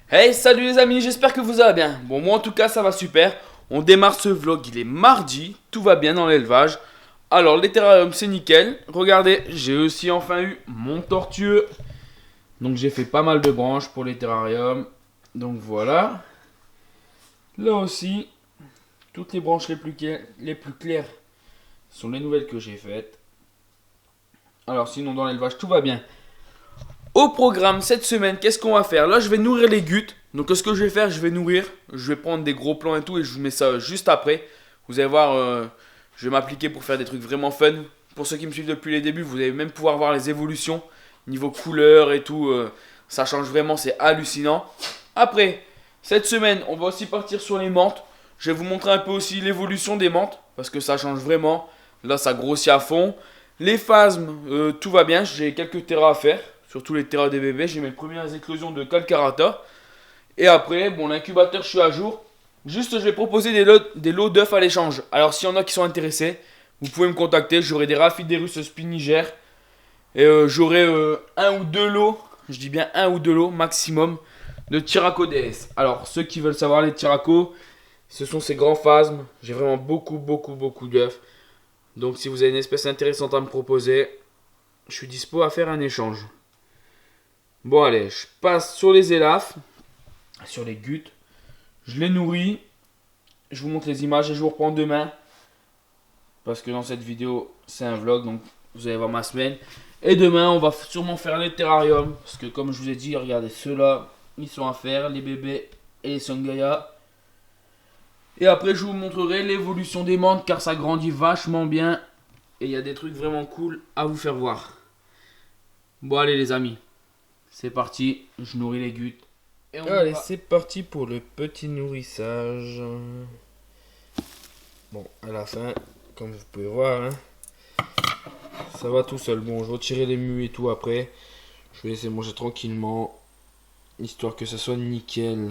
Hey, salut les amis, j'espère que vous allez bien. Bon, moi en tout cas, ça va super. On démarre ce vlog, il est mardi, tout va bien dans l'élevage. Alors, les terrariums, c'est nickel. Regardez, j'ai aussi enfin eu mon tortueux. Donc, j'ai fait pas mal de branches pour les terrariums. Donc, voilà. Là aussi, toutes les branches les plus claires sont les nouvelles que j'ai faites. Alors, sinon, dans l'élevage, tout va bien. Au programme cette semaine, qu'est-ce qu'on va faire? Là, je vais nourrir les gutes. Donc, ce que je vais faire, je vais nourrir. Je vais prendre des gros plans et tout, et je vous mets ça juste après. Vous allez voir, je vais m'appliquer pour faire des trucs vraiment fun. Pour ceux qui me suivent depuis les débuts, vous allez même pouvoir voir les évolutions niveau couleur et tout. Ça change vraiment, c'est hallucinant. Après, cette semaine, on va aussi partir sur les menthes. Je vais vous montrer un peu aussi l'évolution des menthes parce que ça change vraiment. Là, ça grossit à fond. Les phasmes, tout va bien. J'ai quelques terras à faire. Surtout les terras des bébés. J'ai mes premières éclosions de Calcarata. Et après, bon, l'incubateur, je suis à jour. Juste, je vais proposer des lots d'œufs à l'échange. Alors, s'il y en a qui sont intéressés, vous pouvez me contacter. J'aurai des Rhaphiderus spiniger. Et j'aurai un ou deux lots. Je dis bien un ou deux lots maximum de Tiraco DS. Alors, ceux qui veulent savoir les Tiraco, ce sont ces grands phasmes. J'ai vraiment beaucoup d'œufs. Donc, si vous avez une espèce intéressante à me proposer, je suis dispo à faire un échange. Bon allez, je passe sur les élafs, sur les gutes. Je les nourris. Je vous montre les images et je vous reprends demain. Parce que dans cette vidéo, c'est un vlog, donc vous allez voir ma semaine. Et demain, on va sûrement faire les terrariums. Parce que comme je vous ai dit, regardez, ceux-là, ils sont à faire, les bébés et les sangaya. Et après, je vous montrerai l'évolution des menthes car ça grandit vachement bien. Et il y a des trucs vraiment cool à vous faire voir. Bon allez les amis. C'est parti, je nourris les gutes. Allez, c'est parti pour le petit nourrissage. Bon, à la fin, comme vous pouvez voir, hein, ça va tout seul. Bon, je vais retirer les mues et tout après. Je vais laisser manger tranquillement, histoire que ça soit nickel.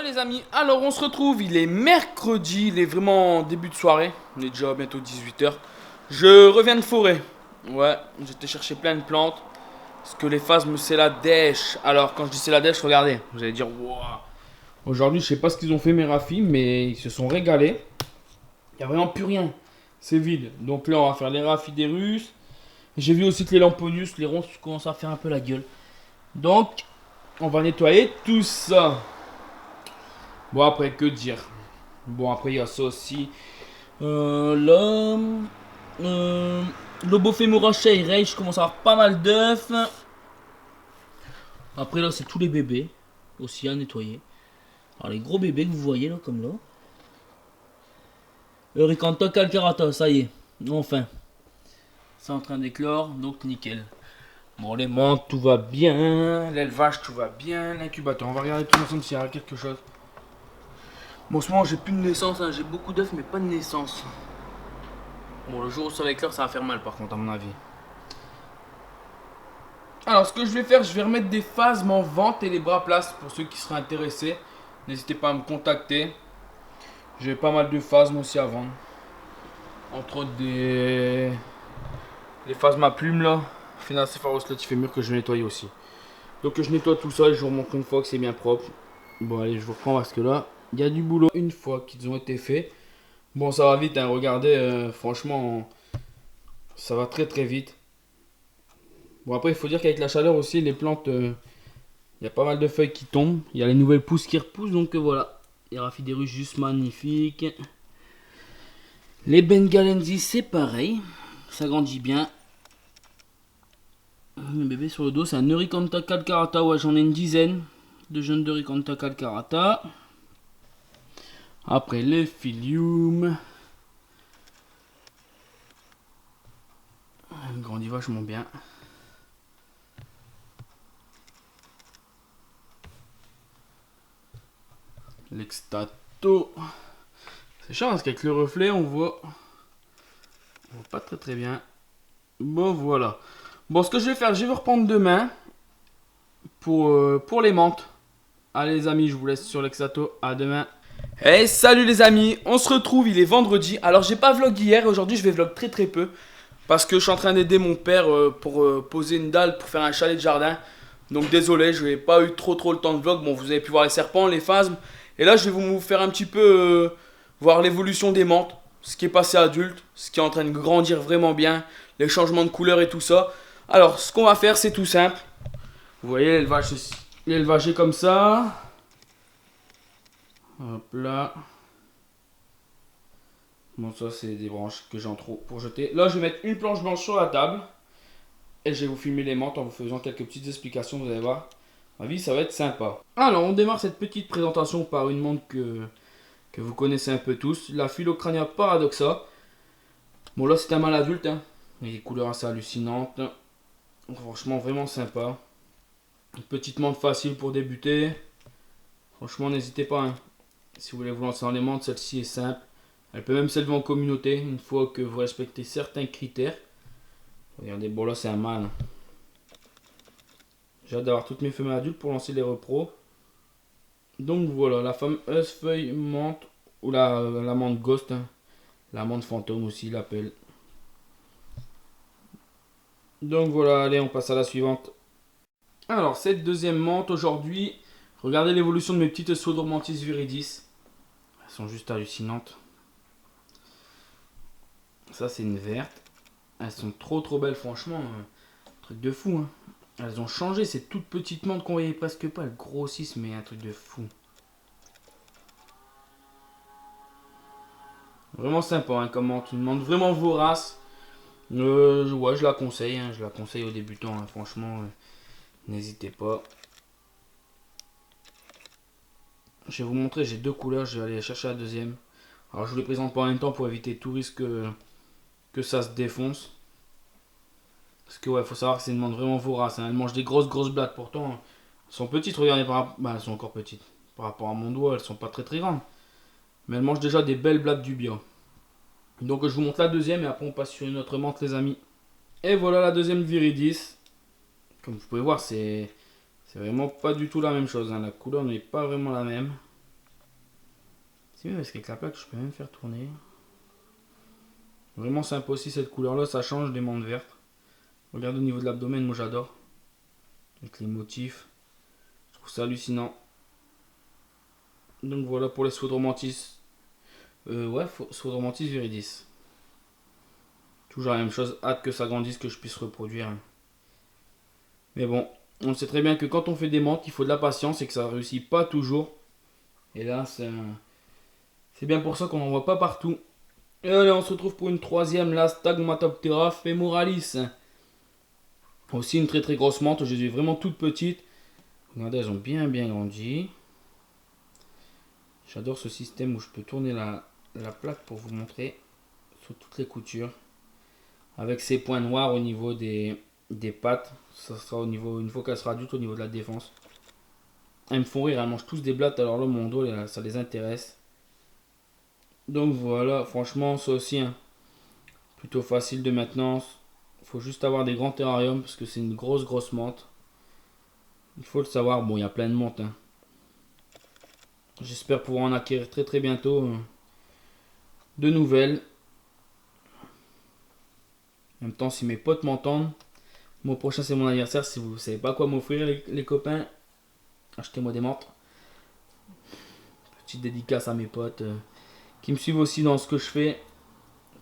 Les amis, alors on se retrouve, il est mercredi, il est vraiment début de soirée, on est déjà bientôt 18h. Je reviens de forêt, ouais, j'étais chercher plein de plantes, parce que les phasmes c'est la dèche. Alors quand je dis c'est la dèche, regardez, vous allez dire waouh. Aujourd'hui je sais pas ce qu'ils ont fait mes rafis, mais ils se sont régalés. Il n'y a vraiment plus rien, c'est vide. Donc là on va faire les rafis des Russes. J'ai vu aussi que les lamponius, les ronces commencent à faire un peu la gueule. Donc on va nettoyer tout ça. Bon après que dire. Bon après il y a ça aussi. Là. Lobophémora Ray, je commence à avoir pas mal d'œufs. Après là c'est tous les bébés. Aussi à nettoyer. Alors les gros bébés que vous voyez là comme là. Euricanta calcarata, ça y est. Enfin. C'est en train d'éclore, donc nickel. Bon, les menthes, tout va bien. L'élevage, tout va bien. L'incubateur, on va regarder tout ensemble s'il y a quelque chose. Bon, en ce moment, j'ai plus de naissance. Hein. J'ai beaucoup d'œufs, mais pas de naissance. Bon, le jour où ça va éclore, ça va faire mal, par contre, à mon avis. Alors, ce que je vais faire, je vais remettre des phasmes en vente et les bras places pour ceux qui seraient intéressés. N'hésitez pas à me contacter. J'ai pas mal de phasmes aussi à vendre. Entre autres les phasmes à plumes là. Phénacéphalos latifémur que je vais nettoyer aussi. Donc je nettoie tout ça et je vous remontre une fois que c'est bien propre. Bon allez, je vous reprends parce que là, il y a du boulot. Une fois qu'ils ont été faits. Bon, ça va vite, hein. Regardez, franchement, ça va très très vite. Bon après, il faut dire qu'avec la chaleur aussi, les plantes, il y a pas mal de feuilles qui tombent. Il y a les nouvelles pousses qui repoussent, donc voilà. Les Rhaphiderus juste magnifiques. Les Bengalensis, c'est pareil. Ça grandit bien. Le bébé sur le dos, c'est un Eurycantha calcarata. Ouais, j'en ai une dizaine de jeunes d'Eurycantha calcarata. Après, les Philium. Elle grandit vachement bien. L'Extato. C'est chiant parce qu'avec le reflet, on voit pas très très bien. Bon, voilà. Bon, ce que je vais faire, je vais reprendre demain pour les menthes. Allez les amis, je vous laisse sur l'Extato. À demain. Hey, salut les amis, on se retrouve, il est vendredi. Alors j'ai pas vlog hier, aujourd'hui je vais vlog très très peu. Parce que je suis en train d'aider mon père pour poser une dalle pour faire un chalet de jardin. Donc désolé, je n'ai pas eu trop le temps de vlog. Bon, vous avez pu voir les serpents, les phasmes. Et là je vais vous faire un petit peu voir l'évolution des menthes. Ce qui est passé adulte, ce qui est en train de grandir vraiment bien. Les changements de couleur et tout ça. Alors ce qu'on va faire c'est tout simple. Vous voyez l'élevage est comme ça. Hop là. Bon, ça, c'est des branches que j'en trouve pour jeter. Là, je vais mettre une planche blanche sur la table. Et je vais vous filmer les menthes en vous faisant quelques petites explications. Vous allez voir. À mon avis, ça va être sympa. Alors, on démarre cette petite présentation par une menthe que vous connaissez un peu tous. La Phylocrania paradoxa. Bon, là, c'est un mâle adulte. Hein. Il a des couleurs assez hallucinantes. Franchement, vraiment sympa. Une petite menthe facile pour débuter. Franchement, n'hésitez pas. Hein. Si vous voulez vous lancer dans les menthes, celle-ci est simple. Elle peut même s'élever en communauté une fois que vous respectez certains critères. Regardez, bon là c'est un mâle. J'ai hâte d'avoir toutes mes femelles adultes pour lancer les repros. Donc voilà, la fameuse feuille menthe ou la menthe ghost. Hein. La menthe fantôme aussi il l'appelle. Donc voilà, allez on passe à la suivante. Alors cette deuxième menthe aujourd'hui, regardez l'évolution de mes petites Pseudomanthes viridis. Elles sont juste hallucinantes. Ça c'est une verte. Elles sont trop belles franchement. Truc de fou. Hein. Elles ont changé. Ces toutes petites menthes qu'on voyait presque pas. Elles grossissent mais un truc de fou. Vraiment sympa hein, comme menthe. Une menthe vraiment vorace. Ouais je la conseille. Hein. Je la conseille aux débutants. Hein. Franchement n'hésitez pas. Je vais vous montrer. J'ai deux couleurs. Je vais aller chercher la deuxième. Alors je vous les présente pas en même temps pour éviter tout risque que ça se défonce. Parce que ouais, faut savoir que c'est une menthe vraiment vorace. Hein. Elle mange des grosses blattes. Pourtant, elles sont petites. Regardez, elles sont encore petites. Par rapport à mon doigt, elles sont pas très grandes. Mais elles mangent déjà des belles blattes du bien. Donc je vous montre la deuxième et après on passe sur une autre menthe les amis. Et voilà la deuxième viridis. Comme vous pouvez voir, c'est vraiment pas du tout la même chose. Hein. La couleur n'est pas vraiment la même. C'est mieux parce qu'avec la plaque, je peux même faire tourner. Vraiment sympa aussi cette couleur là, ça change des menthes vertes. Regardez au niveau de l'abdomen, moi j'adore. Avec les motifs. Je trouve ça hallucinant. Donc voilà pour les Pseudomanthes. Pseudomanthes viridis. Toujours la même chose. Hâte que ça grandisse, que je puisse reproduire. Mais bon, on sait très bien que quand on fait des menthes, il faut de la patience et que ça ne réussit pas toujours. Et là, c'est bien pour ça qu'on n'en voit pas partout. Et allez, on se retrouve pour une troisième, la Stagmatoptera femoralis. Aussi une très grosse menthe, je les ai vraiment toutes petites. Regardez, elles ont bien grandi. J'adore ce système où je peux tourner la plaque pour vous montrer sur toutes les coutures. Avec ces points noirs au niveau des des pattes. Ça sera au niveau, une fois qu'elle sera adulte, au niveau de la défense. Elles me font rire, elles mangent tous des blattes, alors là mon dos ça les intéresse. Donc voilà, franchement ça aussi hein, plutôt facile de maintenance. Il faut juste avoir des grands terrariums parce que c'est une grosse menthe. Il faut le savoir, bon il y a plein de menthes hein. J'espère pouvoir en acquérir très bientôt de nouvelles. En même temps si mes potes m'entendent, le mois prochain c'est mon anniversaire, si vous savez pas quoi m'offrir les copains, achetez-moi des menthes. Petite dédicace à mes potes qui me suivent aussi dans ce que je fais,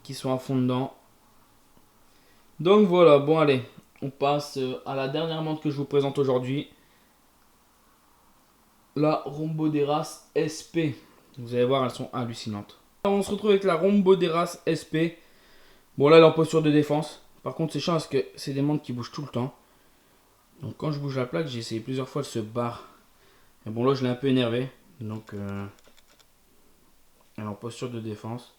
qui sont à fond dedans. Donc voilà, bon allez, on passe à la dernière menthe que je vous présente aujourd'hui. La Rhomboderas SP. Vous allez voir, elles sont hallucinantes. Alors, on se retrouve avec la Rhomboderas SP. Bon là, elle est en posture de défense. Par contre, c'est chiant parce que c'est des menthes qui bougent tout le temps. Donc quand je bouge la plaque, j'ai essayé plusieurs fois, elle se barre. Et bon là, je l'ai un peu énervé. Donc elle est en posture de défense.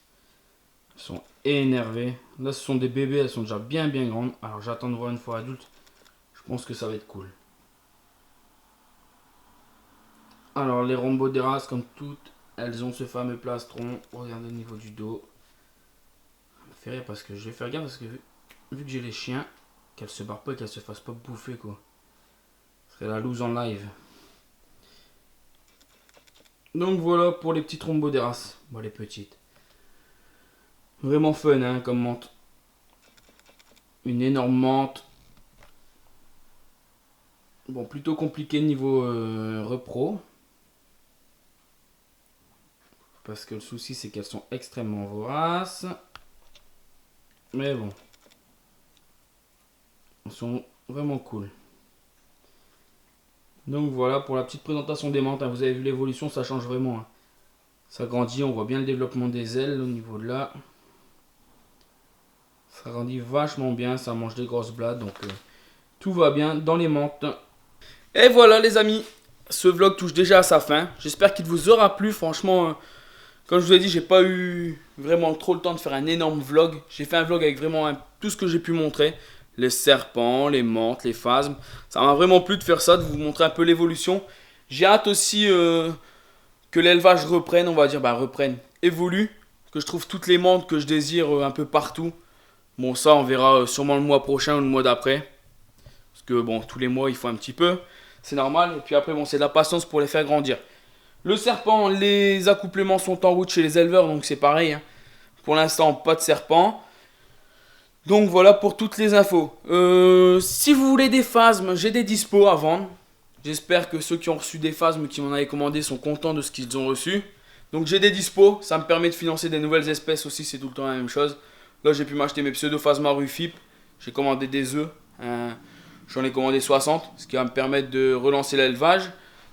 Elles sont énervées. Là, ce sont des bébés, elles sont déjà bien grandes. Alors j'attends de voir une fois adulte. Je pense que ça va être cool. Alors les Rhomboderas, comme toutes, elles ont ce fameux plastron. Regardez le niveau du dos. Ça me fait rire parce que je vais faire gaffe parce que vu que j'ai les chiens, qu'elles se barrent pas et qu'elles se fassent pas bouffer quoi. Ce serait la loose en live. Donc voilà pour les petites Rhomboderas. Bon les petites. Vraiment fun hein, comme menthe. Une énorme menthe. Bon plutôt compliqué niveau repro. Parce que le souci c'est qu'elles sont extrêmement voraces. Mais bon. Elles sont vraiment cool. Donc voilà pour la petite présentation des menthes. Hein. Vous avez vu l'évolution, ça change vraiment. Hein. Ça grandit, on voit bien le développement des ailes au niveau de là. Ça grandit vachement bien, ça mange des grosses blattes. Donc tout va bien dans les menthes. Et voilà les amis, ce vlog touche déjà à sa fin. J'espère qu'il vous aura plu. Franchement, comme je vous ai dit, j'ai pas eu vraiment trop le temps de faire un énorme vlog. J'ai fait un vlog avec vraiment tout ce que j'ai pu montrer. Les serpents, les menthes, les phasmes. Ça m'a vraiment plu de faire ça, de vous montrer un peu l'évolution. J'ai hâte aussi que l'élevage reprenne, on va dire, évolue. Que je trouve toutes les menthes que je désire un peu partout. Bon, ça, on verra sûrement le mois prochain ou le mois d'après. Parce que bon, tous les mois, il faut un petit peu. C'est normal. Et puis après, bon, c'est de la patience pour les faire grandir. Le serpent, les accouplements sont en route chez les éleveurs, donc c'est pareil. Hein. Pour l'instant, pas de serpent. Donc voilà pour toutes les infos. Si vous voulez des phasmes, j'ai des dispos à vendre. J'espère que ceux qui ont reçu des phasmes, qui m'en avaient commandé, sont contents de ce qu'ils ont reçu. Donc j'ai des dispos, ça me permet de financer des nouvelles espèces aussi, c'est tout le temps la même chose. Là j'ai pu m'acheter mes pseudophasma rufip. J'ai commandé des œufs. J'en ai commandé 60, ce qui va me permettre de relancer l'élevage.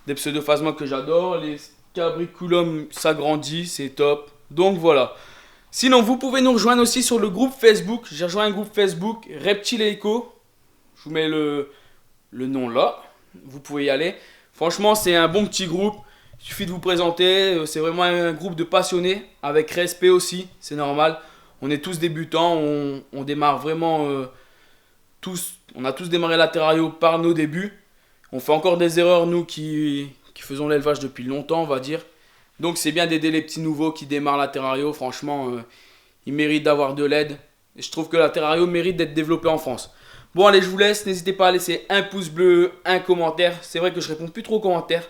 Des pseudophasma que j'adore. Les cabriculum s'agrandit, c'est top. Donc voilà. Sinon, vous pouvez nous rejoindre aussi sur le groupe Facebook. J'ai rejoint un groupe Facebook, Reptile Eco. Je vous mets le nom là. Vous pouvez y aller. Franchement, c'est un bon petit groupe. Il suffit de vous présenter. C'est vraiment un groupe de passionnés, avec respect aussi. C'est normal. On est tous débutants. On démarre vraiment tous. On a tous démarré la terrario par nos débuts. On fait encore des erreurs, nous qui faisons l'élevage depuis longtemps, on va dire. Donc c'est bien d'aider les petits nouveaux qui démarrent la terrario. Franchement, ils méritent d'avoir de l'aide. Et je trouve que la terrario mérite d'être développée en France. Bon allez, je vous laisse. N'hésitez pas à laisser un pouce bleu, un commentaire. C'est vrai que je réponds plus trop aux commentaires.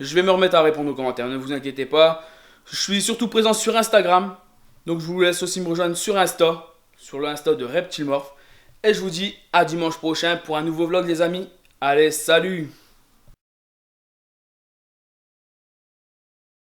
Je vais me remettre à répondre aux commentaires, ne vous inquiétez pas. Je suis surtout présent sur Instagram. Donc je vous laisse aussi me rejoindre sur Insta. Sur l'Insta de Reptilemorph. Et je vous dis à dimanche prochain pour un nouveau vlog les amis. Allez, salut!